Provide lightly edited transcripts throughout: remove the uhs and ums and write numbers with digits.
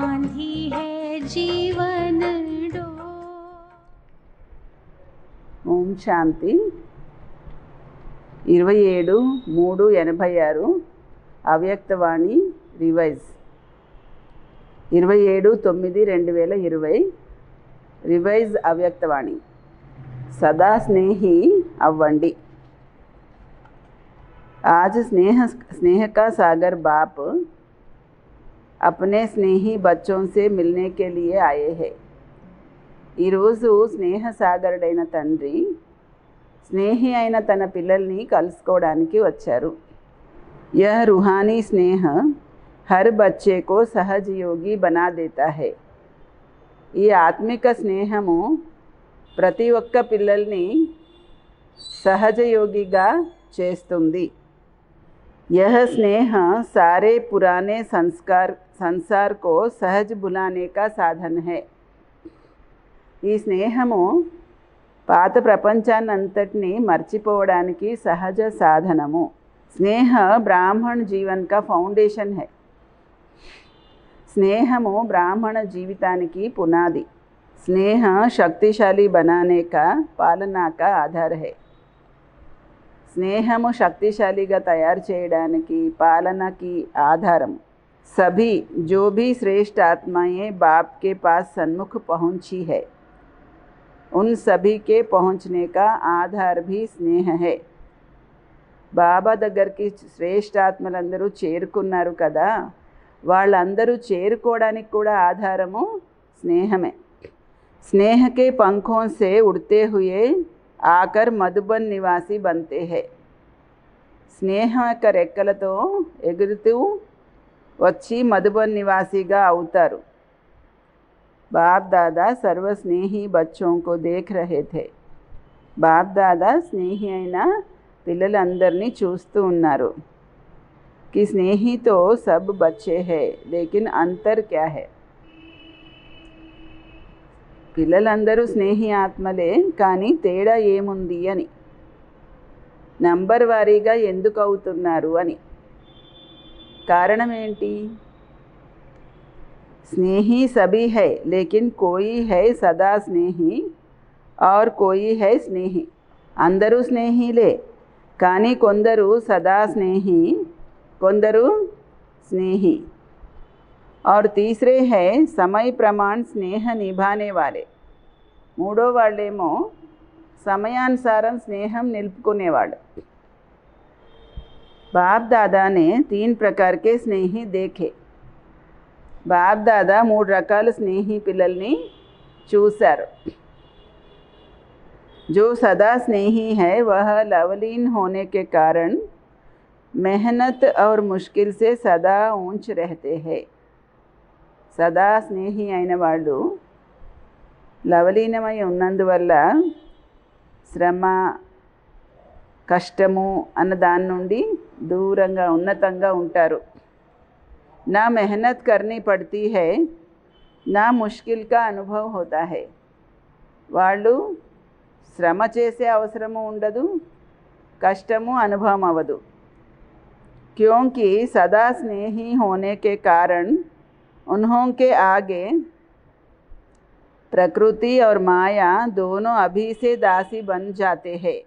बांधी है जीवन डोर। ఓం శాంతి 27/3/86 అవ్యక్తవాణి రివైజ్ 27/9/2020 రివైజ్ అవ్యక్తవాణి సదా స్నేహి అవ్వండి। आज स्नेह का सागर बाप अपने स्नेही बच्चों से मिलने के लिए आए हैं। ఈరోజు స్నేహ సాగరుడైన తండ్రి స్నేహి అయిన తన పిల్లల్ని కలుసుకోవడానికి వచ్చారు। यह रूहानी स्नेह हर बच्चे को सहज योगी बना देता है। ఈ ఆత్మిక స్నేహము ప్రతి ఒక్క పిల్లల్ని సహజ యోగిగా చేస్తుంది। यह स्नेह सारे पुराने संसार को सहज भुलाने का साधन है। ఈ స్నేహము పాత ప్రపంచాన్నంతటినీ మర్చిపోవడానికి సహజ సాధనము। స్నేహ బ్రాహ్మణ జీవన్ కా ఫౌండేషన్ है। స్నేహము బ్రాహ్మణ జీవితానికి పునాది। స్నేహ శక్తిశాలి बनाने का पालना का आधार है। స్నేహము శక్తిశాలిగా తయారు చేయడానికి పాలనకి ఆధారం। सभी जो भी श्रेष्ठ आत्माएं बाप के पास सन्मुख पहुंची है, उन सभी के पहुंचने का आधार भी स्नेह है। బాబా దగ్గరికి శ్రేష్ఠ ఆత్మలందరూ చేరుకున్నారు కదా, వాళ్ళందరూ చేరుకోవడానికి కూడా ఆధారము స్నేహమే। स्नेह के पंखों से उड़ते हुए आकर मधुबन निवासी बनते हैं। స్నేహ యొక్క రెక్కలతో ఎగురుతూ వచ్చి మధుబన్ నివాసిగా అవుతారు। बाप दादा सर्व स्नेही बच्चों को देख रहे थे। बाप दादा స్నేహి అయిన పిల్లలందరినీ చూస్తూ ఉన్నారు। कि स्नेही तो सब बच्चे हैं, लेकिन अंतर क्या है? పిల్లలందరూ స్నేహి ఆత్మలే, కానీ తేడా ఏముంది అని, నంబర్ వారీగా ఎందుకు అవుతున్నారు అని। కారణం ఏంటి? स्नेही सभी है, लेकिन कोई है सदा स्नेही और कोई है स्नेही। అందరూ స్నేహిలే, కానీ కొందరు సదా స్నేహి, కొందరు స్నేహి। और तीसरे है समय प्रमाण स्नेह निभाने वाले। మూడో వాళ్ళేమో సమయానుసారం స్నేహం నిలుపుకునేవాళ్ళు। बाप दादा ने 3 प्रकार के स्नेही देखे। బాప్ దాదా 3 రకాల స్నేహి పిల్లల్ని చూశారు। जो सदा स्नेही है वह लवलीन होने के कारण मेहनत और मुश्किल से सदा ऊंच रहते हैं। సదా స్నేహి అయిన వాళ్ళు లవలీనమై ఉన్నందువల్ల శ్రమ కష్టము అన్న దాని నుండి దూరంగా ఉన్నతంగా ఉంటారు। ना मेहनत करनी पड़ती है, ना मुश्किल का अनुभव होता है। వాళ్ళు శ్రమ చేసే అవసరము ఉండదు, కష్టము అనుభవం అవ్వదు। क्योंकि सदा स्नेही होने के कारण उन्हों के आगे प्रकृति और माया दोनों अभी से दासी बन जाते हैं।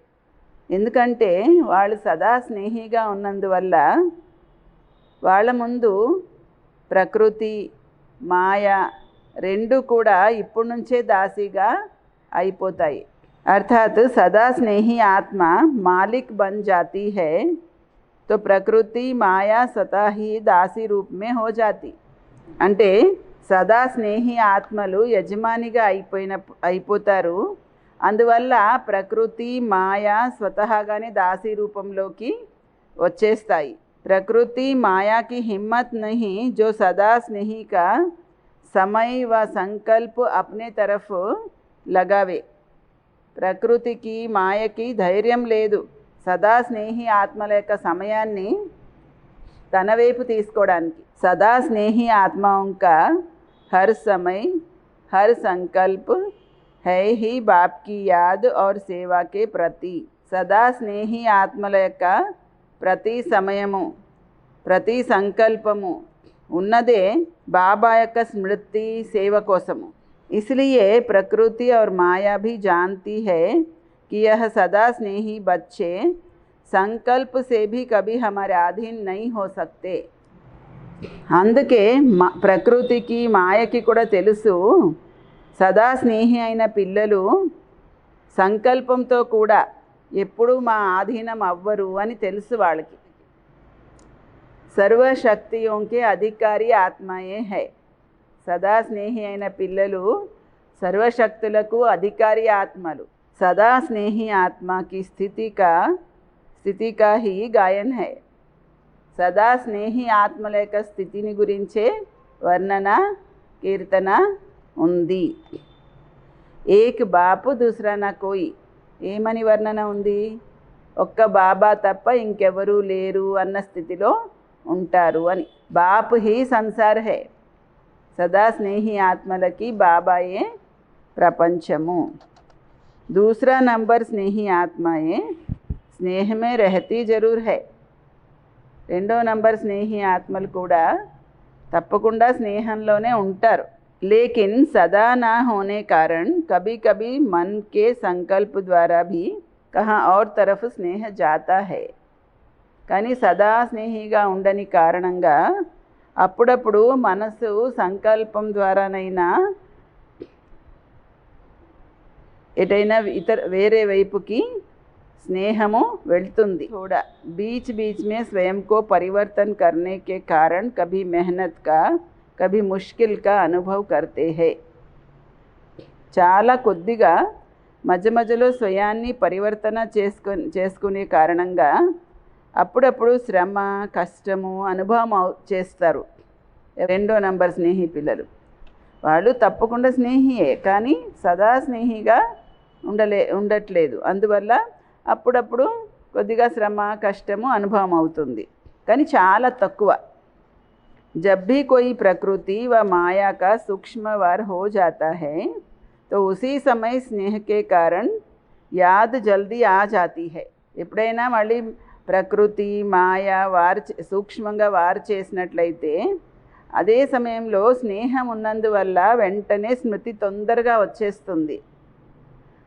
ఎందుకంటే వాళ్ళు సదా స్నేహిగా ఉన్నందువల్ల వాళ్ళ ముందు ప్రకృతి మాయ రెండు కూడా ఇప్పటి నుంచే దాసిగా అయిపోతాయి। अर्थात सदा स्नेही आत्मा मालिक बन जाती है, तो प्रकृति माया स्वतः ही दासी रूप में हो जाती। అంటే సదా స్నేహి ఆత్మలు యజమానిగా అయిపోతారు, అందువల్ల ప్రకృతి మాయా స్వతహాగానే దాసి రూపంలోకి వచ్చేస్తాయి। प्रकृति माया की हिम्मत नहीं जो सदा स्नेही का समय व संकल्प अपने तरफ लगावे। ప్రకృతికి మాయకి ధైర్యం లేదు సదా స్నేహి ఆత్మల యొక్క సమయాన్ని తన వైపు తీసుకోవడానికి। सदा स्नेही आत्माओं का हर समय हर संकल्प है ही बाप की याद और सेवा के प्रति। सदा स्नेही ఆత్మల యొక్క ప్రతి సమయము ప్రతి సంకల్పము ఉన్నదే बाबा యొక్క स्मृति సేవ కోసము। इसलिए प्रकृति और माया भी जानती है कि यह सदा स्नेही बच्चे संकल्प से भी कभी हमारे अधीन नहीं हो सकते। అందుకే ప్రకృతికి మాయకి కూడా తెలుసు సదా స్నేహి అయిన పిల్లలు సంకల్పంతో కూడా ఎప్పుడూ మా ఆధీనం అవ్వరు అని తెలుసు వాళ్ళకి। సర్వశక్తియోं के अधिकारी ఆత్మయే है। సదా స్నేహి అయిన పిల్లలు సర్వశక్తులకు అధికారి ఆత్మలు। సదా స్నేహి ఆత్మ की स्थिति का ही गायन है। సదా స్నేహి ఆత్మల యొక్క స్థితిని గురించే వర్ణన కీర్తన ఉంది। ఏక్ బాపు దూసరా నా కోయి, ఏమని వర్ణన ఉంది? ఒక్క బాబా తప్ప ఇంకెవరూ లేరు అన్న స్థితిలో ఉంటారు అని। బాప్ హీ సంసార్ హై, సదా స్నేహి ఆత్మలకి బాబాయే ప్రపంచము। दूसरा नंबर स्नेही आत्माएं स्नेह में रहती जरूर है। రెండో నంబర్ స్నేహి ఆత్మలు కూడా తప్పకుండా స్నేహంలోనే ఉంటారు। लेकिन सदा ना होने कारण कभी कभी मन के संकल्प द्वारा भी कहाँ और तरफ स्नेह जाता है। కానీ సదా స్నేహిగా ఉండని కారణంగా అప్పుడప్పుడు మనసు సంకల్పం ద్వారానైనా ఎటైనా వేరే వైపుకి स्नेहमो वेल्तुंदी। थोड़ा बीच बीच में स्वयं को परिवर्तन करने के कारण कभी मेहनत का कभी मुश्किल का अनुभव करते हैं। చాలా కొద్దిగా మధ్య మధ్యలో స్వయాన్ని పరివర్తన చేసుకునే కారణంగా అప్పుడప్పుడు శ్రమ కష్టము అనుభవం చేస్తారు। రెండో నంబర్ స్నేహి పిల్లలు వాళ్ళు తప్పకుండా స్నేహియే, కానీ సదా స్నేహిగా ఉండట్లేదు। అందువల్ల అప్పుడప్పుడు కొద్దిగా శ్రమ కష్టము అనుభవం అవుతుంది, కానీ చాలా తక్కువ। जब भी कोई प्रकृति व माया का सूक्ष्म वार हो जाता है तो उसी समय स्नेह के कारण याद जल्दी आ जाती है। ఎప్పుడైనా మళ్ళీ ప్రకృతి మాయ సూక్ష్మంగా వార్ చేసినట్లయితే అదే సమయంలో స్నేహం ఉన్నందువల్ల వెంటనే స్మృతి తొందరగా వచ్చేస్తుంది।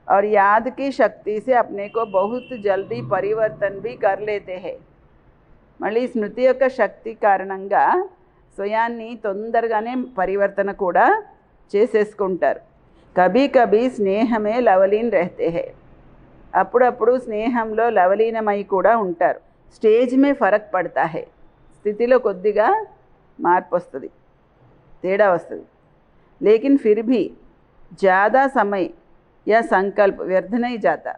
और याद की शक्ति से अपने को बहुत जल्दी परिवर्तन भी कर लेते हैं। మళ్ళీ స్మృతి యొక్క శక్తి కారణంగా స్వయాన్ని తొందరగానే పరివర్తన కూడా చేసేసుకుంటారు। కభీ కభీ స్నేహమే లవలీన్ రహతే హై, అప్పుడప్పుడు స్నేహంలో లవలీనమై కూడా ఉంటారు। స్టేజ్ మే ఫరక్ పడతా హై, స్థితిలో కొద్దిగా మార్పు వస్తుంది, తేడా వస్తుంది। లేకిన్ ఫిర్ భీ ज़्यादा समय या संकल्प व्यर्थ नहीं जाता,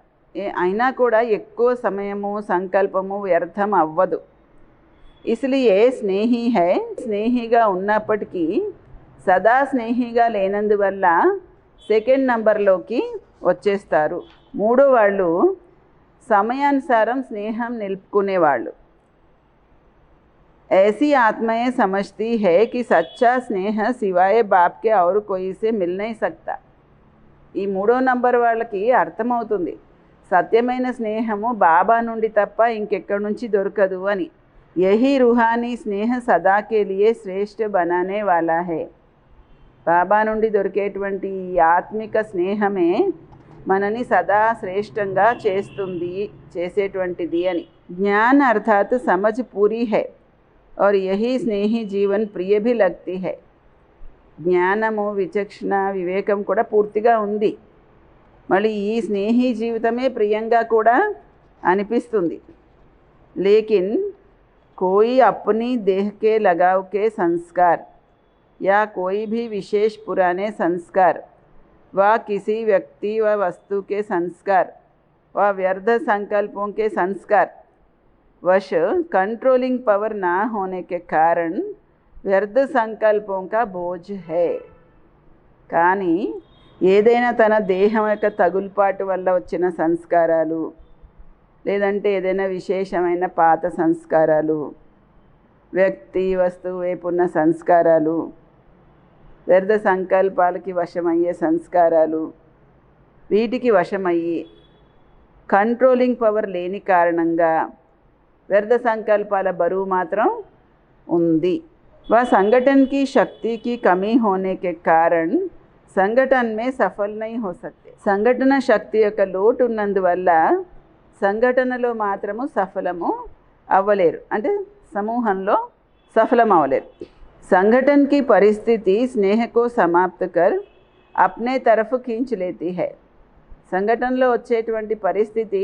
అయినా కూడా ఎక్కువ సమయము సంకల్పము వ్యర్థం అవ్వదు। इसलिए స్నేహి है, స్నేహిగా ఉన్నప్పటికీ సదా స్నేహిగా లేనందువల్ల సెకండ్ నంబర్లోకి వచ్చేస్తారు। మూడో వాళ్ళు సమయానుసారం స్నేహం నిలుపుకునేవాళ్ళు। ऐसी आत्माएं समझती है कि सच्चा स्नेह सिवाय बाप के और कोई से मिल नहीं सकता। ఈ మూడో నంబర్ వాళ్ళకి అర్థమవుతుంది సత్యమైన స్నేహము బాబా నుండి తప్ప ఇంకెక్కడి నుంచి దొరకదు అని। యహీ రుహానీ స్నేహ సదా కే లియే శ్రేష్ఠ బనానే వాలా హై, బాబా నుండి దొరికేటువంటి ఈ ఆత్మిక స్నేహమే మనని సదా శ్రేష్టంగా చేసేటువంటిది అని। జ్ఞాన అర్థాత్ సమజ్ పూరీ హై और यही स्नेही जीवन प्रिय भी लगती है। జ్ఞానము విచక్షణ వివేకం కూడా పూర్తిగా ఉంది, మళ్ళీ ఈ స్నేహి జీవితమే ప్రియంగా కూడా అనిపిస్తుంది। లేకిన్ कोई अपनी देह के लगाव के संस्कार या कोई भी विशेष पुराने संस्कार व किसी व्यक्ति व वस्तु के संस्कार व व्यर्थ संकल्पों के संस्कार वश कंट्रोलिंग पावर ना होने के कारण వ్యర్థ సంకల్పం కా బోజ్ హై। కానీ ఏదైనా తన దేహం యొక్క తగులుపాటు వల్ల వచ్చిన సంస్కారాలు, లేదంటే ఏదైనా విశేషమైన పాత సంస్కారాలు, వ్యక్తి వస్తువు వైపు ఉన్న సంస్కారాలు, వ్యర్థ సంకల్పాలకి వశమయ్యే సంస్కారాలు, వీటికి వశమయ్యి కంట్రోలింగ్ పవర్ లేని కారణంగా వ్యర్థ సంకల్పాల బరువు మాత్రం ఉంది। वह संगठन की शक्ति की कमी होने के कारण సంఘటన में సఫल नहीं हो सकते. సంఘటన శక్తి యొక్క లోటు ఉన్నందువల్ల సంఘటనలో మాత్రము సఫలము అవ్వలేరు, అంటే సమూహంలో సఫలం అవ్వలేరు. संगठन की परिस्थिति स्नेह को समाप्त कर अपने तरफ खींच लेती है. సంఘటనలో వచ్చేటువంటి పరిస్థితి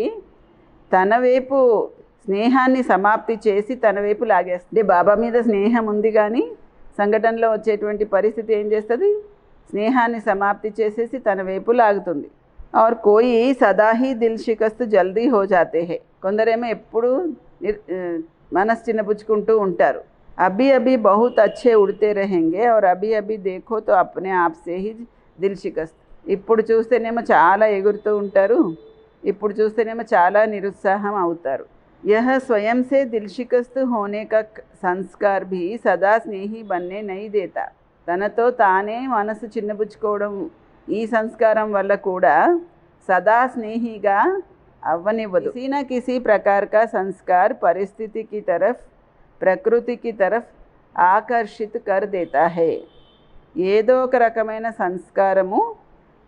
తన వైపు స్నేహాన్ని సమాప్తి చేసి తన వైపు లాగేస్తుంది. బాబా మీద స్నేహం ఉంది కానీ సంఘటనలో వచ్చేటువంటి పరిస్థితి ఏం చేస్తుంది, స్నేహాన్ని సమాప్తి చేసేసి తన వైపు లాగుతుంది. और कोई सदा ही दिल शिकस्त जल्दी हो जाते हैं. కొందరేమో ఎప్పుడు మనసు చిన్నపుచ్చుకుంటూ ఉంటారు. अभी अभी बहुत अच्छे उड़ते रहेंगे और अभी अभी देखो तो अपने आप से ही दिल शिकस्त. ఇప్పుడు చూస్తేనేమో చాలా ఎగురుతూ ఉంటారు, ఇప్పుడు చూస్తేనేమో చాలా నిరుత్సాహం అవుతారు. यह स्वयं से दिल शिकस्त होने का संस्कार भी सदा स्नेही बनने नहीं देता. తనతో తానే మనసు చిన్నపుచ్చుకోవడం ఈ సంస్కారం వల్ల కూడా సదా స్నేహిగా అవ్వనివ్వదు. किसी न किसी प्रकार का संस्कार परिस्थिति की तरफ ప్రకృతి की तरफ ఆకర్షిత్ कर देता है. ఏదో ఒక రకమైన సంస్కారము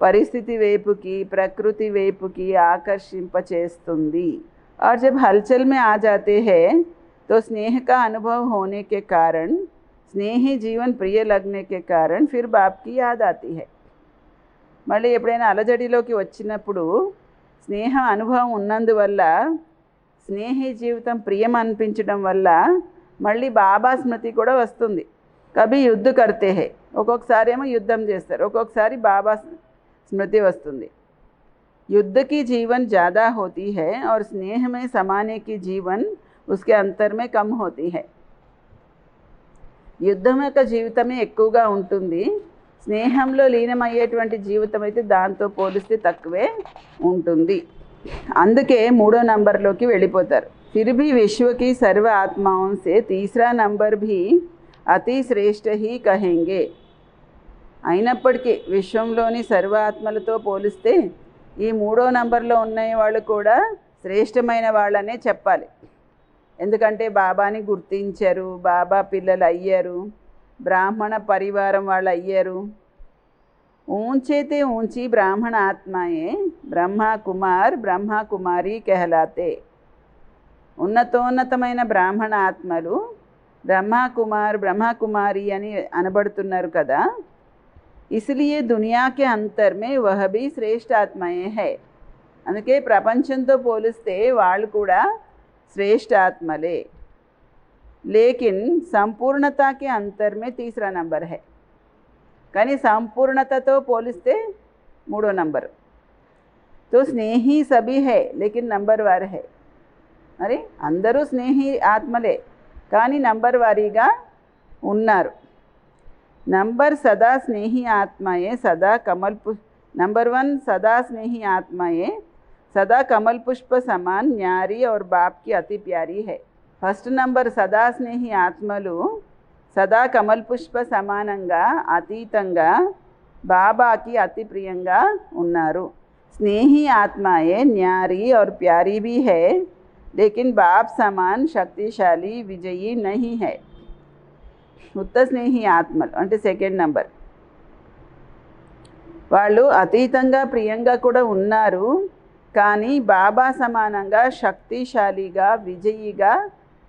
పరిస్థితి వైపుకి ప్రకృతి వైపుకి ఆకర్షింపచేస్తుంది. और जब हलचल में आ जाते हैं तो स्नेह का अनुभव होने के कारण स्नेही जीवन प्रिय लगने के कारण फिर बाप की याद आती है. మళ్ళీ ఎప్పుడైనా అలజడిలోకి వచ్చినప్పుడు స్నేహం అనుభవం ఉన్నందువల్ల స్నేహి జీవితం ప్రియం అనిపించడం వల్ల మళ్ళీ బాబా స్మృతి కూడా వస్తుంది. కభీ యుద్ధ కర్తే హే, ఒక్కొక్కసారి ఏమో యుద్ధం చేస్తారు, ఒక్కొక్కసారి బాబా స్మృతి వస్తుంది. युद्ध की जीवन ज़्यादा होती है और स्नेह में समाने की जीवन उसके अंतर में कम होती है. యుద్ధం యొక్క జీవితమే ఎక్కువగా ఉంటుంది, స్నేహంలో లీనమయ్యేటువంటి జీవితం అయితే దాంతో పోలిస్తే తక్కువే ఉంటుంది. అందుకే 3వ నంబర్లోకి వెళ్ళిపోతారు. फिर भी विश्व की सर्व आत्माओं से तीसरा नंबर भी अति श्रेष्ठ ही कहेंगे. అయినప్పటికీ విశ్వంలోని సర్వ ఆత్మలతో పోలిస్తే ఈ 3వ నంబర్లో ఉన్న వాళ్ళు కూడా శ్రేష్టమైన వాళ్ళనే చెప్పాలి. ఎందుకంటే బాబాని గుర్తించారు, బాబా పిల్లలు అయ్యారు, బ్రాహ్మణ పరివారం వాళ్ళు అయ్యారు. ऊंचे ऊंची ब्राह्मण आत्माएं ब्रह्मा कुमार ब्रह्मा कुमारी कहलाते. ఉన్నతోన్నతమైన బ్రాహ్మణ ఆత్మలు బ్రహ్మా కుమార్ బ్రహ్మా కుమారి అని అనబడుతున్నారు కదా. इसलिए दुनिया के अंतर में वह भी श्रेष्ठ आत्माएं है. అందుకే ప్రపంచంతో పోలిస్తే వాళ్ళు కూడా శ్రేష్ఠ ఆత్మలే. लेकिन संपूर्णता के अंतर में तीसरा नंबर है. కానీ సంపూర్ణతతో పోలిస్తే 3వ నంబర్. तो स्नेही सभी है लेकिन नंबर वार है. మరి అందరూ స్నేహి ఆత్మలే కానీ నంబర్ వారీగా ఉన్నారు. नंबर सदा स्नेही आत्माएं सदा कमल नंबर 1 सदा स्नेही आत्माएं सदा कमल पुष्प समान न्यारी और बाप की अति प्यारी है. फर्स्ट नंबर सदा स्नेही आत्मలు సదా కమల్ పుష్ప సమానంగా అతీతంగా బాబాకి అతి ప్రియంగా ఉన్నారు. स्नेही आत्माएं न्यारी और प्यारी भी है लेकिन बाप समान शक्तिशाली विजयी नहीं है. ఉత్త స్నేహి ఆత్మలు అంటే 2nd నంబర్ వాళ్ళు అతీతంగా ప్రియంగా కూడా ఉన్నారు కానీ బాబా సమానంగా శక్తిశాలిగా విజయిగా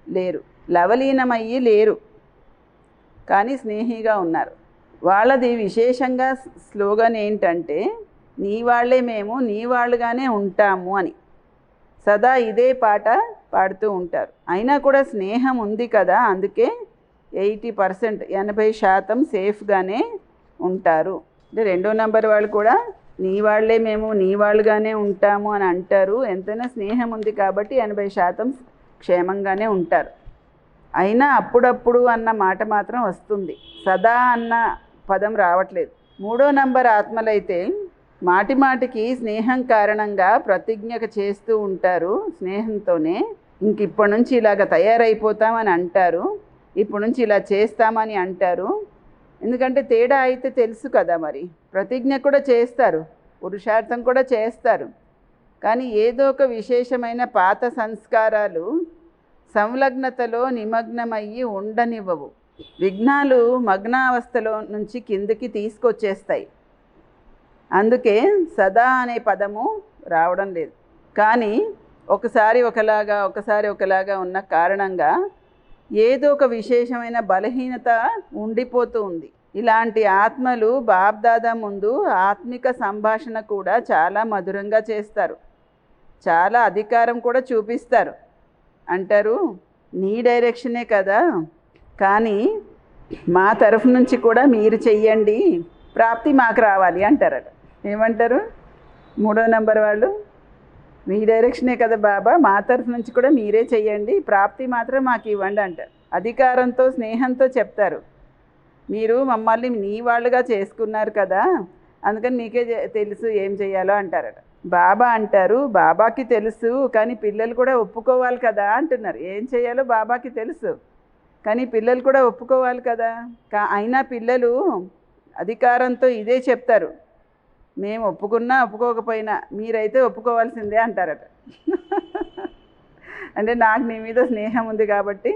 లేరు, లవలీనమయ్యి లేరు కానీ స్నేహిగా ఉన్నారు. వాళ్ళది విశేషంగా స్లోగన్ ఏంటంటే నీ వాళ్ళే మేము నీ వాళ్ళుగానే ఉంటాము అని సదా ఇదే పాట పాడుతూ ఉంటారు. అయినా కూడా స్నేహం ఉంది కదా, అందుకే 80% 80% సేఫ్గానే ఉంటారు. అంటే 2వ నంబర్ వాళ్ళు కూడా నీ వాళ్ళే మేము నీ వాళ్ళుగానే ఉంటాము అని అంటారు. ఎంతైనా స్నేహం ఉంది కాబట్టి 80% క్షేమంగానే ఉంటారు. అయినా అప్పుడప్పుడు అన్న మాట మాత్రం వస్తుంది, సదా అన్న పదం రావట్లేదు. 3వ నంబర్ ఆత్మలైతే మాటి మాటికి స్నేహం కారణంగా ప్రతిజ్ఞ చేస్తూ ఉంటారు. స్నేహంతోనే ఇంక ఇప్పటి నుంచి ఇలాగ తయారైపోతామని అంటారు, ఇప్పటి నుంచి ఇలా చేస్తామని అంటారు. ఎందుకంటే తేడా అయితే తెలుసు కదా, మరి ప్రతిజ్ఞ కూడా చేస్తారు, పురుషార్థం కూడా చేస్తారు. కానీ ఏదో ఒక విశేషమైన పాత సంస్కారాలు సంలగ్నతలో నిమగ్నమయ్యి ఉండనివ్వవు. విఘ్నాలు మగ్నావస్థలో నుంచి కిందకి తీసుకొచ్చేస్తాయి. అందుకే సదా అనే పదము రావడం లేదు. కానీ ఒకసారి ఒకలాగా ఉన్న కారణంగా ఏదో ఒక విశేషమైన బలహీనత ఉండిపోతూ ఉంది. ఇలాంటి ఆత్మలు బాబ్దాదా ముందు ఆత్మిక సంభాషణ కూడా చాలా మధురంగా చేస్తారు, చాలా అధికారం కూడా చూపిస్తారు. అంటారు, నీ డైరెక్షనే కదా, కానీ మా తరఫు నుంచి కూడా మీరు చెయ్యండి, ప్రాప్తి మాకు రావాలి అంటారట. ఏమంటారు 3వ నంబర్ వాళ్ళు? మీ డైరెక్షనే కదా బాబా, మా తరఫు నుంచి కూడా మీరే చెయ్యండి, ప్రాప్తి మాత్రం మాకు ఇవ్వండి అంటారు. అధికారంతో స్నేహంతో చెప్తారు, మీరు మమ్మల్ని నీ వాళ్ళుగా చేసుకున్నారు కదా, అందుకని మీకే తెలుసు ఏం చెయ్యాలో అంటారట. బాబా అంటారు, బాబాకి తెలుసు కానీ పిల్లలు కూడా ఒప్పుకోవాలి కదా అంటున్నారు. ఏం చేయాలో బాబాకి తెలుసు కానీ పిల్లలు కూడా ఒప్పుకోవాలి కదా. అయినా పిల్లలు అధికారంతో ఇదే చెప్తారు, మేము ఒప్పుకున్నా ఒప్పుకోకపోయినా మీరైతే ఒప్పుకోవాల్సిందే అంటారట. అంటే నాకు నీ మీద స్నేహం ఉంది కాబట్టి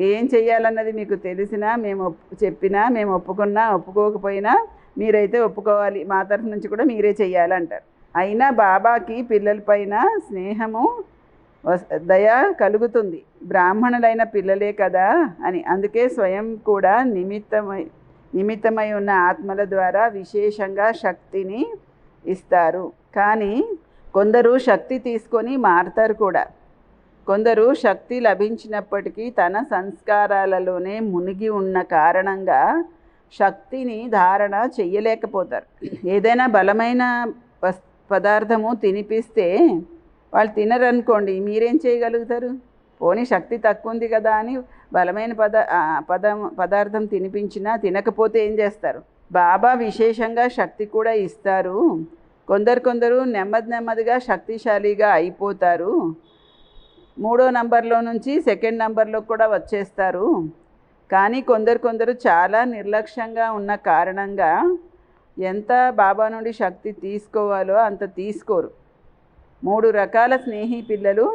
ఏం చెయ్యాలన్నది మీకు తెలిసినా మేము చెప్పినా మేము ఒప్పుకున్నా ఒప్పుకోకపోయినా మీరైతే ఒప్పుకోవాలి, మా తరఫు నుంచి కూడా మీరే చెయ్యాలంటారు. అయినా బాబాకి పిల్లలపైన స్నేహము దయ కలుగుతుంది, బ్రాహ్మణులైన పిల్లలే కదా అని. అందుకే స్వయం కూడా నిమిత్తమై ఉన్న ఆత్మల ద్వారా విశేషంగా శక్తిని ఇస్తారు. కానీ కొందరు శక్తి తీసుకొని మారుతారు కూడా. కొందరు శక్తి లభించినప్పటికీ తన సంస్కారాలలోనే మునిగి ఉన్న కారణంగా శక్తిని ధారణ చెయ్యలేకపోతారు. ఏదైనా బలమైన పదార్థము తినిపిస్తే వాళ్ళు తినరనుకోండి, మీరేం చేయగలుగుతారు? పోనీ శక్తి తక్కువ ఉంది కదా అని బలమైన పదార్థం తినిపించినా తినకపోతే ఏం చేస్తారు? బాబా విశేషంగా శక్తి కూడా ఇస్తారు. కొందరు నెమ్మదిగా శక్తిశాలిగా అయిపోతారు. 3వ నంబర్లో నుంచి 2nd నంబర్లో కూడా వచ్చేస్తారు. కానీ కొందరు చాలా నిర్లక్ష్యంగా ఉన్న కారణంగా ఎంత బాబా నుండి శక్తి తీసుకోవాలో అంత తీసుకోరు. 3 రకాల స్నేహి పిల్లలు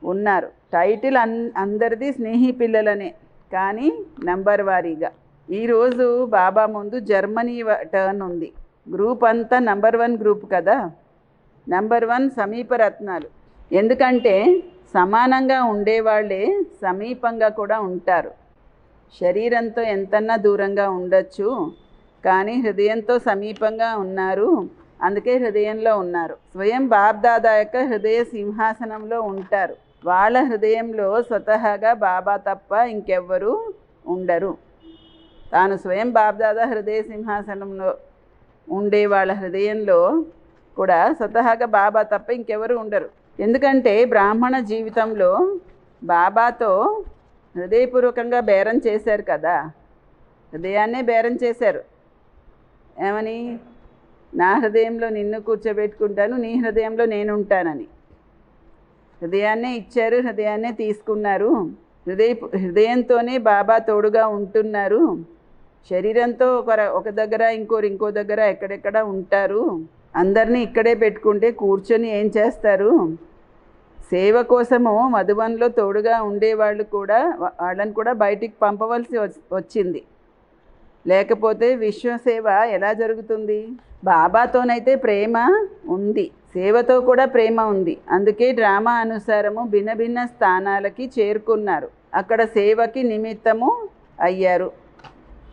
ఉన్నారు. టైటిల్ అందరిది స్నేహి పిల్లలనే, కానీ నంబర్ వారీగా. ఈరోజు బాబా ముందు జర్మనీ టర్న్ ఉంది. గ్రూప్ అంతా నంబర్ 1 గ్రూప్ కదా. నంబర్ 1 సమీప రత్నాలు. ఎందుకంటే సమానంగా ఉండేవాళ్ళే సమీపంగా కూడా ఉంటారు. శరీరంతో ఎంతన్నా దూరంగా ఉండొచ్చు, కానీ హృదయంతో సమీపంగా ఉన్నారు. అందుకే హృదయంలో ఉన్నారు. స్వయం బాబ్దాదా యొక్క హృదయ సింహాసనంలో ఉంటారు. వాళ్ళ హృదయంలో స్వతహాగా బాబా తప్ప ఇంకెవ్వరూ ఉండరు. తాను స్వయం బాబ్దాదా హృదయ సింహాసనంలో ఉండే వాళ్ళ హృదయంలో కూడా స్వతహాగా బాబా తప్ప ఇంకెవరు ఉండరు. ఎందుకంటే బ్రాహ్మణ జీవితంలో బాబాతో హృదయపూర్వకంగా బేరం చేశారు కదా, హృదయాన్నే బేరం చేశారు. ఏమని? నా హృదయంలో నిన్ను కూర్చోబెట్టుకుంటాను, నీ హృదయంలో నేను ఉంటానని. హృదయాన్నే ఇచ్చారు, హృదయాన్నే తీసుకున్నారు. హృదయంతోనే బాబా తోడుగా ఉంటున్నారు. శరీరంతో ఒక దగ్గర ఇంకో దగ్గర ఎక్కడెక్కడ ఉంటారు. అందరినీ ఇక్కడే పెట్టుకుంటే కూర్చొని ఏం చేస్తారు? సేవ కోసము మధువన్లో తోడుగా ఉండేవాళ్ళు కూడా వాళ్ళని కూడా బయటికి పంపవలసి వచ్చింది. లేకపోతే విశ్వసేవ ఎలా జరుగుతుంది? బాబాతోనైతే ప్రేమ ఉంది, సేవతో కూడా ప్రేమ ఉంది. అందుకే డ్రామా అనుసారము భిన్న స్థానాలకి చేరుకున్నారు. అక్కడ సేవకి నిమిత్తము అయ్యారు.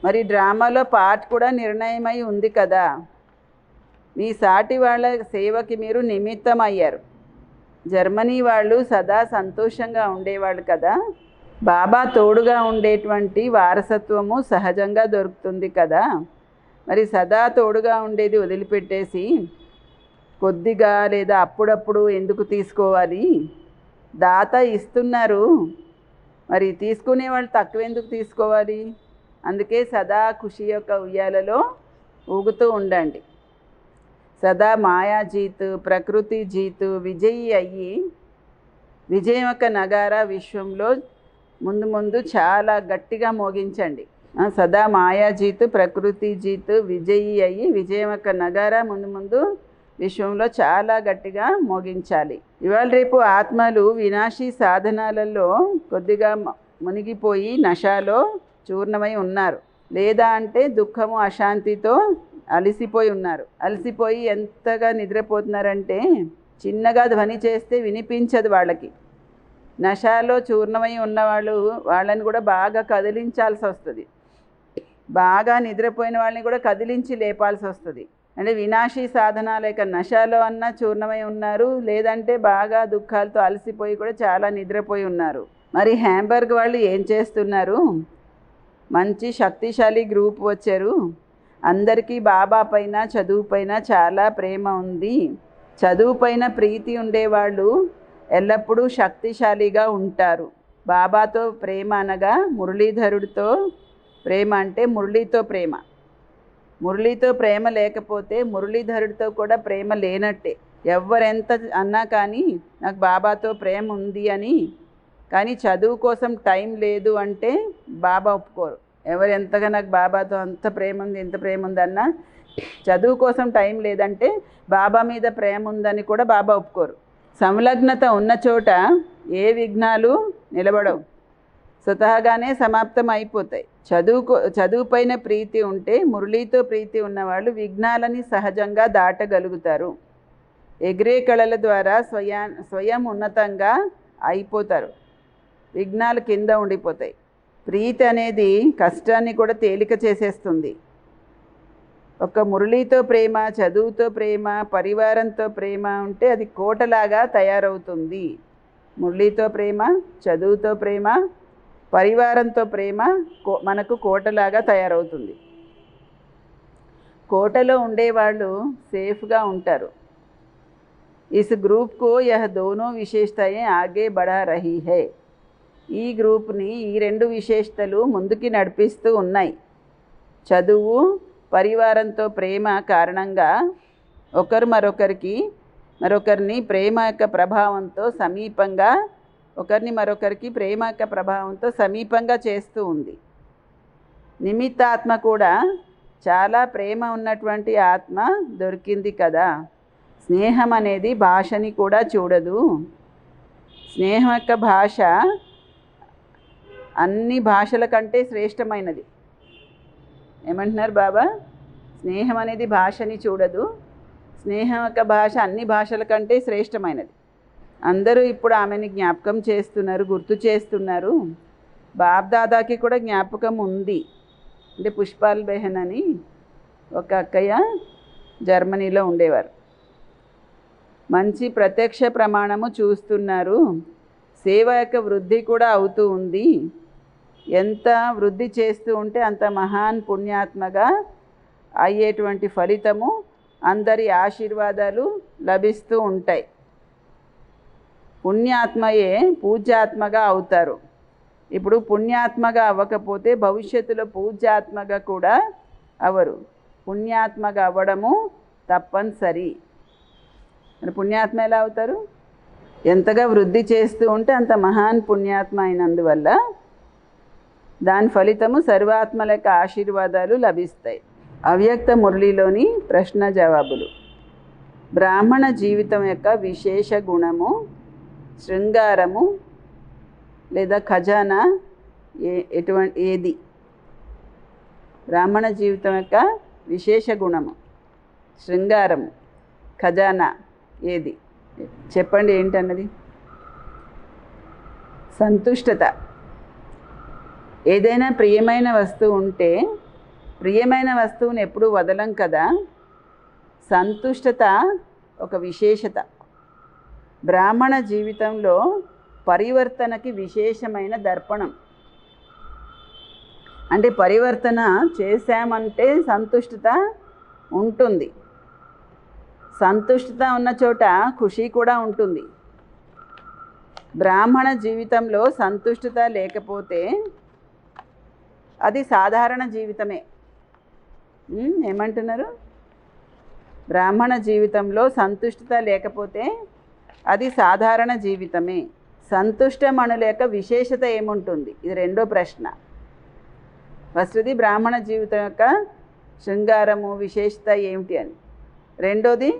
మరి డ్రామాలో పార్ట్ కూడా నిర్ణయమై ఉంది కదా. మీ సాటి వాళ్ళ సేవకి మీరు నిమిత్తం అయ్యారు. జర్మనీ వాళ్ళు సదా సంతోషంగా ఉండేవాళ్ళు కదా. బాబా తోడుగా ఉండేటువంటి వారసత్వము సహజంగా దొరుకుతుంది కదా. మరి సదా తోడుగా ఉండేది వదిలిపెట్టేసి కొద్దిగా లేదా అప్పుడప్పుడు ఎందుకు తీసుకోవాలి? దాత ఇస్తున్నారు, మరి తీసుకునే వాళ్ళు తక్కువ ఎందుకు తీసుకోవాలి? అందుకే సదా ఖుషి యొక్క ఉయ్యాలలో ఊగుతూ ఉండండి. సదా మాయా జీతు, ప్రకృతి జీతు విజయి అయ్యి విజయం యొక్క నగారా విశ్వంలో ముందు చాలా గట్టిగా మోగించండి. సదా మాయా జీతు, ప్రకృతి జీతు విజయి అయ్యి విజయం యొక్క నగారా ముందు విశ్వంలో చాలా గట్టిగా మోగించాలి. ఇవాళ రేపు ఆత్మలు వినాశీ సాధనాలలో కొద్దిగా మునిగిపోయి నశాలో చూర్ణమై ఉన్నారు, లేదా అంటే దుఃఖము అశాంతితో అలసిపోయి ఉన్నారు. అలసిపోయి ఎంతగా నిద్రపోతున్నారంటే చిన్నగా ధ్వని చేస్తే వినిపించదు వాళ్ళకి. నశాలో చూర్ణమై ఉన్నవాళ్ళు వాళ్ళని కూడా బాగా కదిలించాల్సి వస్తుంది. బాగా నిద్రపోయిన వాళ్ళని కూడా కదిలించి లేపాల్సి వస్తుంది. అంటే వినాశీ సాధన లేక నశాలో అన్నా చూర్ణమై ఉన్నారు, లేదంటే బాగా దుఃఖాలతో అలసిపోయి కూడా చాలా నిద్రపోయి ఉన్నారు. మరి హ్యాంబర్గ్ వాళ్ళు ఏం చేస్తున్నారు? మంచి శక్తిశాలి గ్రూప్ వచ్చారు. అందరికీ బాబా పైన చదువు పైన చాలా ప్రేమ ఉంది. చదువు పైన ప్రీతి ఉండేవాళ్ళు ఎల్లప్పుడూ శక్తిశాలిగా ఉంటారు. బాబాతో ప్రేమ అనగా మురళీధరుడితో ప్రేమ, అంటే మురళీతో ప్రేమ. మురళీతో ప్రేమ లేకపోతే మురళీధరుడితో కూడా ప్రేమ లేనట్టే. ఎవరెంత అన్నా కానీ నాకు బాబాతో ప్రేమ ఉంది అని, కానీ చదువు కోసం టైం లేదు అంటే బాబా ఒప్పుకోరు. ఎవరెంతగా నాకు బాబాతో అంత ప్రేమ ఉంది ఎంత ప్రేమ ఉందన్నా చదువు కోసం టైం లేదంటే బాబా మీద ప్రేమ ఉందని కూడా బాబా ఒప్పుకోరు. సంలగ్నత ఉన్న చోట ఏ విఘ్నాలు నిలబడవు, స్వతహాగానే సమాప్తం అయిపోతాయి. చదువుపైన ప్రీతి ఉంటే, మురళీతో ప్రీతి ఉన్నవాళ్ళు విఘ్నాలని సహజంగా దాటగలుగుతారు. ఎగిరే కళల ద్వారా స్వయం ఉన్నతంగా అయిపోతారు. విఘ్నాలు కింద ఉండిపోతాయి. ప్రీతి అనేది కష్టాన్ని కూడా తేలిక చేసేస్తుంది. ఒక మురళీతో ప్రేమ, చదువుతో ప్రేమ, పరివారంతో ప్రేమ ఉంటే అది కోటలాగా తయారవుతుంది. మురళీతో ప్రేమ, చదువుతో ప్రేమ, పరివారంతో ప్రేమ మనకు కోటలాగా తయారవుతుంది. కోటలో ఉండేవాళ్ళు సేఫ్గా ఉంటారు. ఇస్ గ్రూప్కు యహ్ దోనో విశేషతయే ఆగే బడా రహీ హై. ఈ గ్రూప్ని ఈ రెండు విశేషతలు ముందుకి నడిపిస్తూ ఉన్నాయి. చదువు, పరివారంతో ప్రేమ కారణంగా మరొకరిని ప్రేమ యొక్క ప్రభావంతో సమీపంగా చేస్తూ ఉంది. నిమిత్తాత్మ కూడా చాలా ప్రేమ ఉన్నటువంటి ఆత్మ దొరికింది కదా. స్నేహం అనేది భాషని కూడా చూడదు. స్నేహం యొక్క భాష అన్ని భాషల కంటే శ్రేష్టమైనది. ఏమంటున్నారు బాబా? స్నేహం అనేది భాషని చూడదు. స్నేహం యొక్క భాష అన్ని భాషల కంటే శ్రేష్టమైనది. అందరూ ఇప్పుడు ఆమెని జ్ఞాపకం చేస్తున్నారు, గుర్తు చేస్తున్నారు. బాబ్దాదాకి కూడా జ్ఞాపకం ఉంది. అంటే పుష్పాల్ బెహన్ అని ఒక అక్కయ్య జర్మనీలో ఉండేవారు. మంచి ప్రత్యక్ష ప్రమాణము చూస్తున్నారు. సేవ యొక్క వృద్ధి కూడా అవుతూ ఉంది. ఎంత వృద్ధి చేస్తూ ఉంటే అంత మహాన్ పుణ్యాత్మగా అయ్యేటువంటి ఫలితము, అందరి ఆశీర్వాదాలు లభిస్తూ ఉంటాయి. పుణ్యాత్మయే పూజ్యాత్మగా అవుతారు. ఇప్పుడు పుణ్యాత్మగా అవ్వకపోతే భవిష్యత్తులో పూజ్యాత్మగా కూడా అవరు. పుణ్యాత్మగా అవ్వడము తప్పనిసరి. మరి పుణ్యాత్మ ఎలా అవుతారు? ఎంతగా వృద్ధి చేస్తూ ఉంటే అంత మహాన్ పుణ్యాత్మ అయినందువల్ల దాని ఫలితము సర్వాత్మల యొక్క ఆశీర్వాదాలు లభిస్తాయి. అవ్యక్త మురళిలోని ప్రశ్న జవాబులు. బ్రాహ్మణ జీవితం యొక్క విశేష గుణము, శృంగారము లేదా ఖజానా ఏది? బ్రాహ్మణ జీవితం యొక్క విశేష గుణము, శృంగారము, ఖజానా ఏది? చెప్పండి ఏంటన్నది. సంతుష్టత. ఏదైనా ప్రియమైన వస్తువు ఉంటే ప్రియమైన వస్తువుని ఎప్పుడూ వదలం కదా. సంతుష్టత ఒక విశేషత. బ్రాహ్మణ జీవితంలో పరివర్తనకి విశేషమైన దర్పణం. అంటే పరివర్తన చేశామంటే సంతుష్టత ఉంటుంది. సంతుష్టత ఉన్న చోట ఖుషి కూడా ఉంటుంది. బ్రాహ్మణ జీవితంలో సంతుష్టత లేకపోతే అది సాధారణ జీవితమే. ఏమంటున్నారు? బ్రాహ్మణ జీవితంలో సంతుష్టత లేకపోతే అది సాధారణ జీవితమే. సంతుష్టమణుల యొక్క విశేషత ఏముంటుంది? ఇది రెండో ప్రశ్న. ఫస్ట్ది బ్రాహ్మణ జీవితం యొక్క శృంగారము విశేషత ఏమిటి అని. రెండోది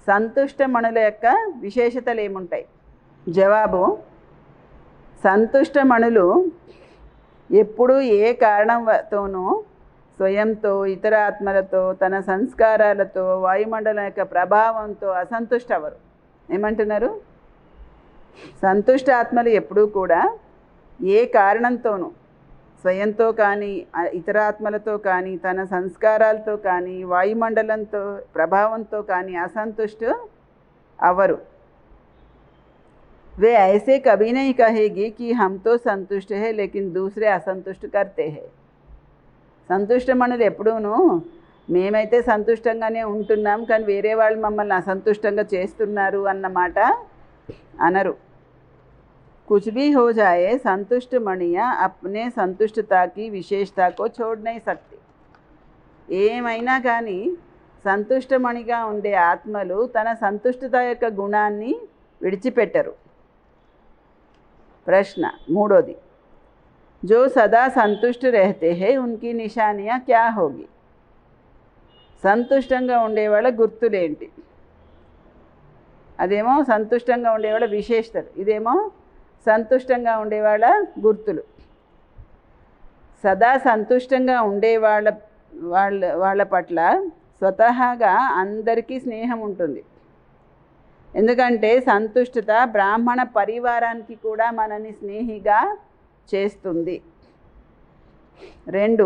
సంతుష్టమణుల యొక్క విశేషతలు ఏముంటాయి? జవాబు: సంతుష్టమణులు ఎప్పుడు ఏ కారణంతోనూ స్వయంతో, ఇతర ఆత్మలతో, తన సంస్కారాలతో, వాయుమండలం యొక్క ప్రభావంతో అసంతుష్ట అవ్వరు. ఏమంటున్నారు? సంతుష్ట ఆత్మలు ఎప్పుడూ కూడా ఏ కారణంతోనూ స్వయంతో కానీ, ఇతర ఆత్మలతో కానీ, తన సంస్కారాలతో కానీ, వాయుమండలంతో ప్రభావంతో కానీ అసంతుష్ట అవ్వరు. वे ऐसे कभी नहीं कहेगी कि हम तो संतुष्ट है लेकिन दूसरे असंतुष्ट करते हैं. సంతుష్టమణులు ఎప్పుడూను మేమైతే సంతుష్టంగానే ఉంటున్నాం కానీ వేరే వాళ్ళు మమ్మల్ని అసంతుష్టంగా చేస్తున్నారు అన్నమాట అనరు. कुछ भी हो जाए संतुष्ट मणियाँ अपने संतुष्टता की विशेषता को छोड़ नहीं सकती. ఏమైనా కానీ సంతుష్టమణిగా ఉండే ఆత్మలు తన సంతుష్టత యొక్క గుణాన్ని విడిచిపెట్టరు. प्रश्न మూడోది, जो सदा संतुष्ट रहते हैं उनकी निशानियाँ क्या होगी? సంతుష్టంగా ఉండేవాళ్ళ గుర్తులేంటి? అదేమో సంతుష్టంగా ఉండేవాళ్ళ విశేషతలు, ఇదేమో సంతుష్టంగా ఉండేవాళ్ళ గుర్తులు. సదా సంతుష్టంగా ఉండేవాళ్ళ వాళ్ళ పట్ల స్వతహాగా అందరికీ స్నేహం ఉంటుంది. ఎందుకంటే సంతుష్టత బ్రాహ్మణ పరివారానికి కూడా మనని స్నేహిగా చేస్తుంది. 2,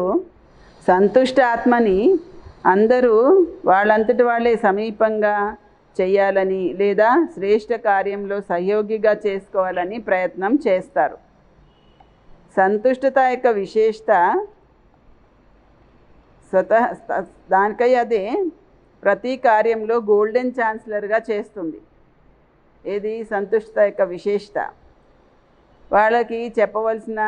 సంతుష్ట ఆత్మని అందరూ వాళ్ళంతటి వాళ్ళే సమీపంగా చేయాలని లేదా శ్రేష్ఠ కార్యంలో సహయోగిగా చేసుకోవాలని ప్రయత్నం చేస్తారు. సంతుష్టత యొక్క విశేషత దానికై అదే ప్రతి కార్యంలో గోల్డెన్ ఛాన్సలర్గా చేస్తుంది. ఏది సంతుష్టత యొక్క విశేషత? వాళ్ళకి చెప్పవలసిన,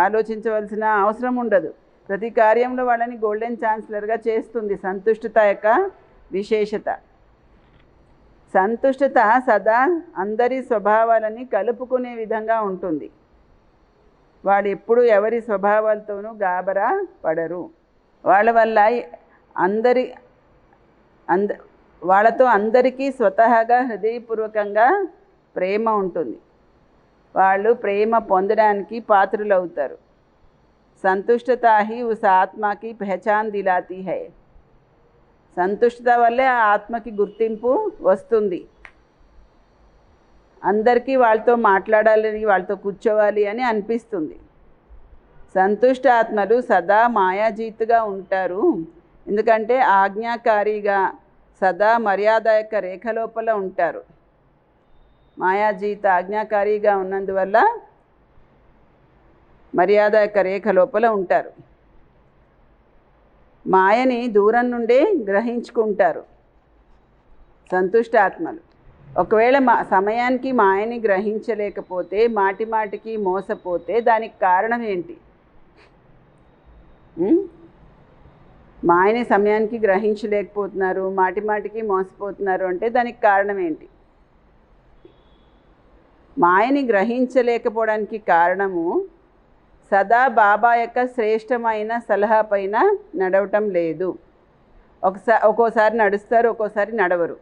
ఆలోచించవలసిన అవసరం ఉండదు. ప్రతి కార్యంలో వాళ్ళని గోల్డెన్ ఛాన్సలర్గా చేస్తుంది సంతుష్టత యొక్క విశేషత. సంతుష్టత సదా అందరి స్వభావాలని కలుపుకునే విధంగా ఉంటుంది. వాళ్ళు ఎప్పుడు ఎవరి స్వభావాలతోనూ గాబరా పడరు. వాళ్ళ వల్ల వాళ్ళతో అందరికీ స్వతహాగా హృదయపూర్వకంగా ప్రేమ ఉంటుంది. వాళ్ళు ప్రేమ పొందడానికి పాత్రులవుతారు. సంతుష్టత హీ ఉస్ ఆత్మకి పహచాన్ దిలాతీ హై. సంతుష్టత వల్లే ఆ ఆత్మకి గుర్తింపు వస్తుంది. అందరికీ వాళ్ళతో మాట్లాడాలని, వాళ్ళతో కూర్చోవాలి అని అనిపిస్తుంది. సంతుష్ట ఆత్మలు సదా మాయాజీతుగా ఉంటారు. ఎందుకంటే ఆజ్ఞాకారిగా సదా మర్యాద యొక్క రేఖ లోపల ఉంటారు. మాయాజీత ఆజ్ఞాకారిగా ఉన్నందువల్ల మర్యాద యొక్క రేఖ లోపల ఉంటారు. మాయని దూరం నుండే గ్రహించుకుంటారు సంతుష్ట ఆత్మలు. ఒకవేళ సమయానికి మాయని గ్రహించలేకపోతే, మాటిమాటికి మోసపోతే దానికి కారణం ఏంటి? మాయని సమయానికి గ్రహించలేకపోతున్నారు, మాటిమాటికి మోసపోతున్నారు అంటే దానికి కారణం ఏంటి? మాయని గ్రహించలేకపోవడానికి కారణము సదా బాబా యొక్క శ్రేష్టమైన సలహా పైన నడవటం లేదు. ఒక్కోసారి నడుస్తారు, ఒక్కోసారి నడవరు.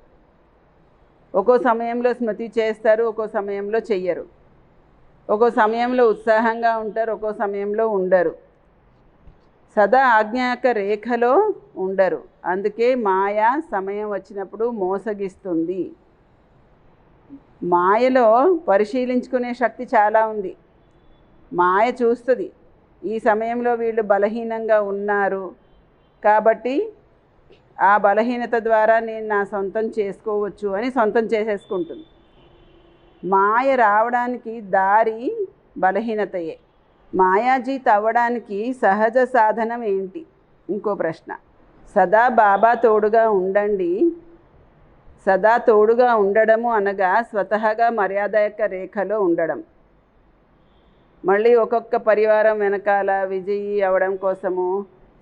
ఒక్కో సమయంలో స్మృతి చేస్తారు, ఒక్కో సమయంలో చెయ్యరు. ఒక్కో సమయంలో ఉత్సాహంగా ఉంటారు, ఒక్కో సమయంలో ఉండరు. సదా ఆజ్ఞ యొక్క రేఖలో ఉండరు. అందుకే మాయ సమయం వచ్చినప్పుడు మోసగిస్తుంది. మాయలో పరిశీలించుకునే శక్తి చాలా ఉంది. మాయ చూస్తుంది, ఈ సమయంలో వీళ్ళు బలహీనంగా ఉన్నారు కాబట్టి ఆ బలహీనత ద్వారా నేను నా సొంతం చేసుకోవచ్చు అని సొంతం చేసేసుకుంటుంది. మాయ రావడానికి దారి బలహీనతయే. మాయాజీత్ అవ్వడానికి సహజ సాధనం ఏంటి? ఇంకో ప్రశ్న. సదా బాబా తోడుగా ఉండండి. సదా తోడుగా ఉండడము అనగా స్వతహాగా మర్యాద యొక్క రేఖలో ఉండడం. మళ్ళీ ఒక్కొక్క పరివారం వెనకాల విజయీ అవ్వడం కోసము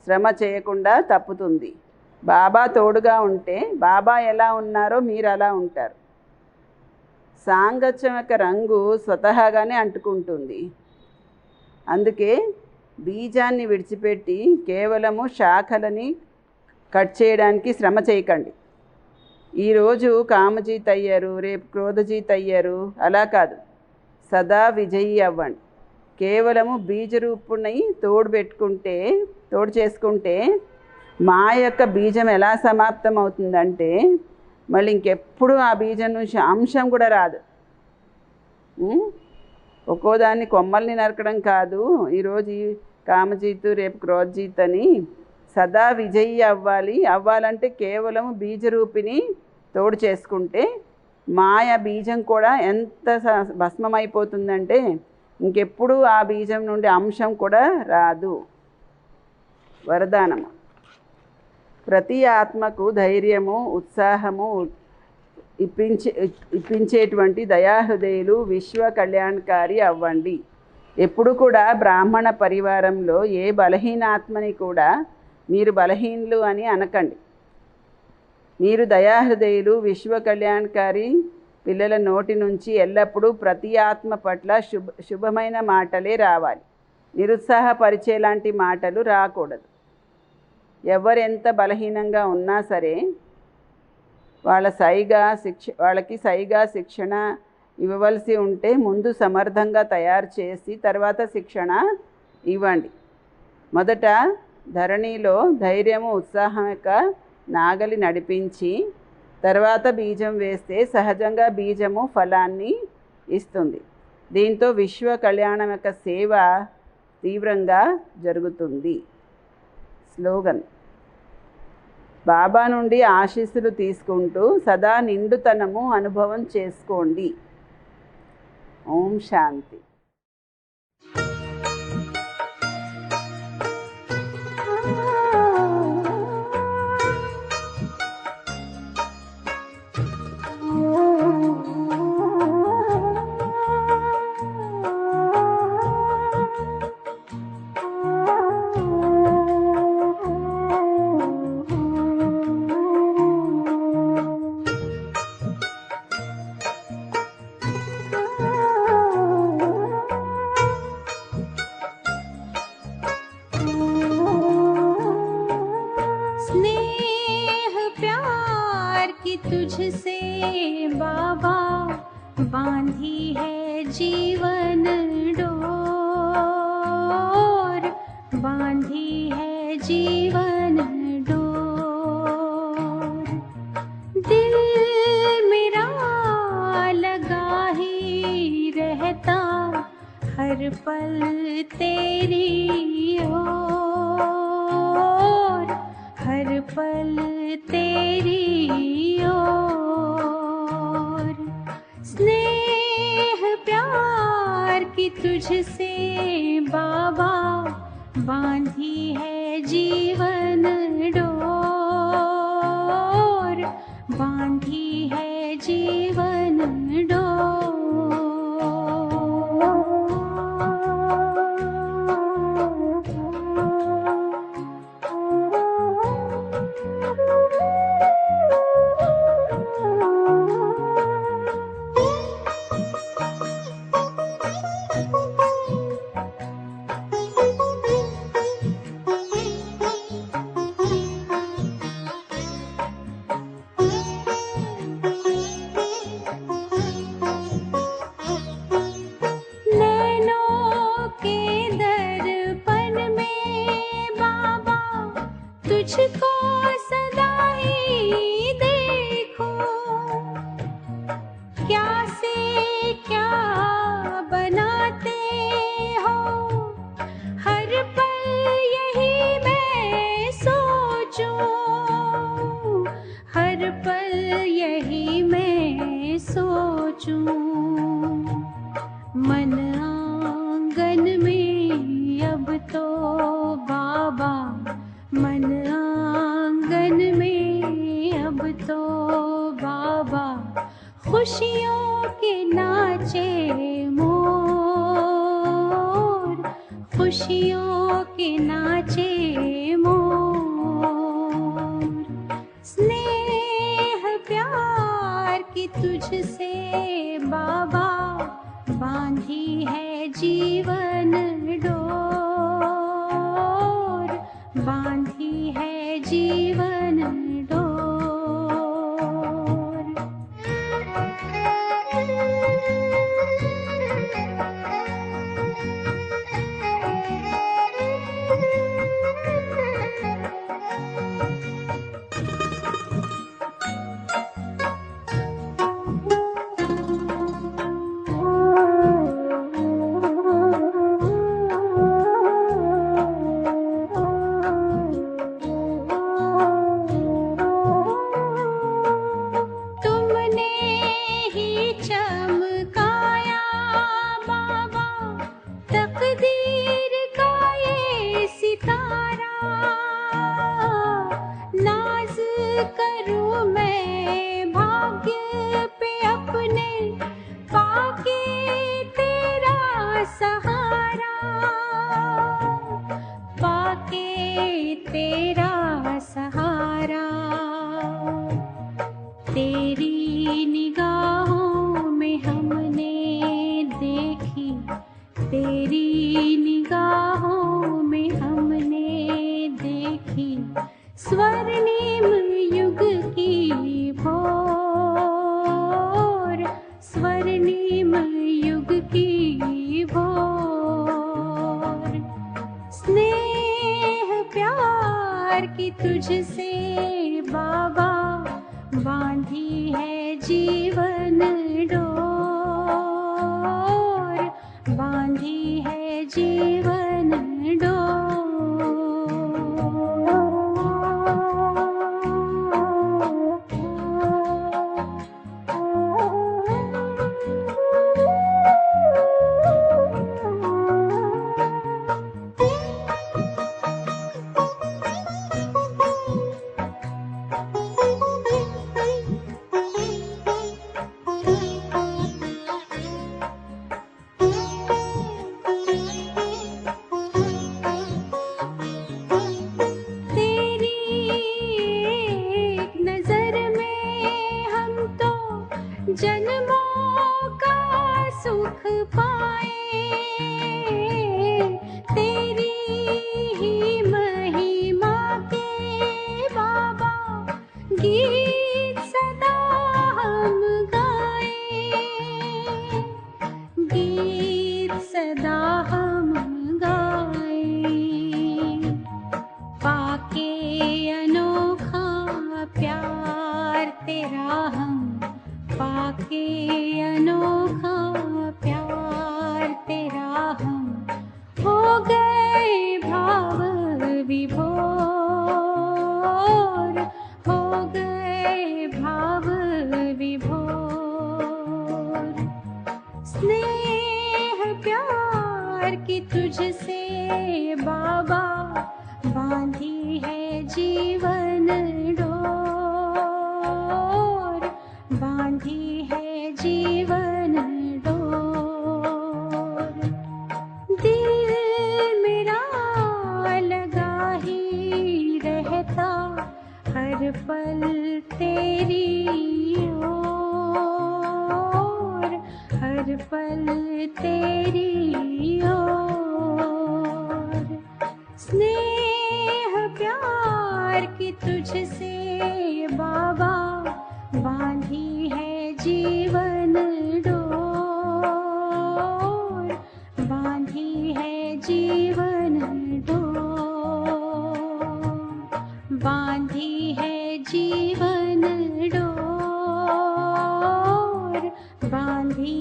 శ్రమ చేయకుండా తప్పుతుంది. బాబా తోడుగా ఉంటే బాబా ఎలా ఉన్నారో మీరు అలా ఉంటారు. సాంగత్యం యొక్క రంగు స్వతహాగానే అంటుకుంటుంది. అందుకే బీజాన్ని విడిచిపెట్టి కేవలము శాఖలని కట్ చేయడానికి శ్రమ చేయకండి. ఈరోజు కామజీత్ అయ్యారు, రేపు క్రోధజీత్ అయ్యారు, అలా కాదు. సదా విజయీ అవ్వండి. కేవలము బీజరూపుణ్ణి తోడు చేసుకుంటే మాయ యొక్క బీజం ఎలా సమాప్తం అవుతుందంటే మళ్ళీ ఇంకెప్పుడు ఆ బీజం నుంచి అంశం కూడా రాదు. ఒక్కోదాన్ని కొమ్మల్ని నరకడం కాదు, ఈరోజు ఈ కామజీతు రేపు క్రోధజీత్ అని సదా విజయి అవ్వాలంటే కేవలం బీజరూపిని తోడు చేసుకుంటే మాయ బీజం కూడా ఎంత భస్మమైపోతుందంటే ఇంకెప్పుడు ఆ బీజం నుండి అంశం కూడా రాదు. వరదానము. ప్రతి ఆత్మకు ధైర్యము ఉత్సాహము ఇప్పించేటువంటి దయాహృదయులు విశ్వ కళ్యాణకారి అవ్వండి. ఎప్పుడు కూడా బ్రాహ్మణ పరివారంలో ఏ బలహీనాత్మని కూడా మీరు బలహీనులు అని అనకండి. మీరు దయాహృదయులు విశ్వ కళ్యాణకారి పిల్లల నోటి నుంచి ఎల్లప్పుడూ ప్రతి ఆత్మ పట్ల శుభమైన మాటలే రావాలి. నిరుత్సాహపరిచేలాంటి మాటలు రాకూడదు. ఎవరెంత బలహీనంగా ఉన్నా సరే వాళ్ళకి సైగా శిక్షణ ఇవ్వవలసి ఉంటే ముందు సమర్థంగా తయారు చేసి తర్వాత శిక్షణ ఇవ్వండి. మొదట ధరణిలో ధైర్యము ఉత్సాహం యొక్క నాగలి నడిపించి తర్వాత బీజం వేస్తే సహజంగా బీజము ఫలాన్ని ఇస్తుంది. దీంతో విశ్వ కళ్యాణం యొక్క సేవ తీవ్రంగా జరుగుతుంది. స్లోగన్. బాబా నుండి ఆశీస్సులు తీసుకుంటూ సదా నిండుతనము అనుభవం చేసుకోండి. ఓం శాంతి. तुझसे बाबा बांधी है जीवन डोर, बांधी है जीवन डोर। दिल मेरा लगा ही रहता हर पल तेरी ओर, हर पल तेरी ओर। स्नेह प्यार की तुझसे बाबा बांधी है जीवन डोर, बांधी है जीवन डोर। तुझको सदा ही देखो, क्या से क्या बनाते हो, हर पल यही मैं सोचूं, हर पल यही मैं सोचूं। मन आंगन में अब तो बाबा, मन आंगन में अब तो बाबा, खुशियों के नाचे मोर, खुशियों के नाचे मोर। स्नेह प्यार की तुझसे बाबा बांधी है जीवन डोर, बांधी है जीवन डोर। तेरी निगाहों में हमने देखी, तेरी निगाहों में हमने देखी स्वर्णिम युग की भोर, स्वर्णिम युग की भोर। स्नेह प्यार की तुझसे बाबा बांधी है जीवन डोर, बांधी है जीवन डोर। जन्मों का सुख पाए, तेरी ही महिमा के बाबा गीत सदा हम गाए, गीत सदा हम गाए। पाके अनोखा प्यार तेरा हम, पाके अनोखा प्यार तेरा हम हो गए भाव विभोर, हो गए भाव विभोर। स्नेह प्यार की तुझसे बाबा बांधी है जीवन डोर, बांधी है जीवन डोर। दिल मेरा लगा ही रहता हर पल तेरी ओर, हर पल तेरी ओर। स्नेह प्यार की तुझसे बाबा बांधी है जीवन डोर, बांधी है जीवन डोर, बांधी है जीवन डोर, बांधी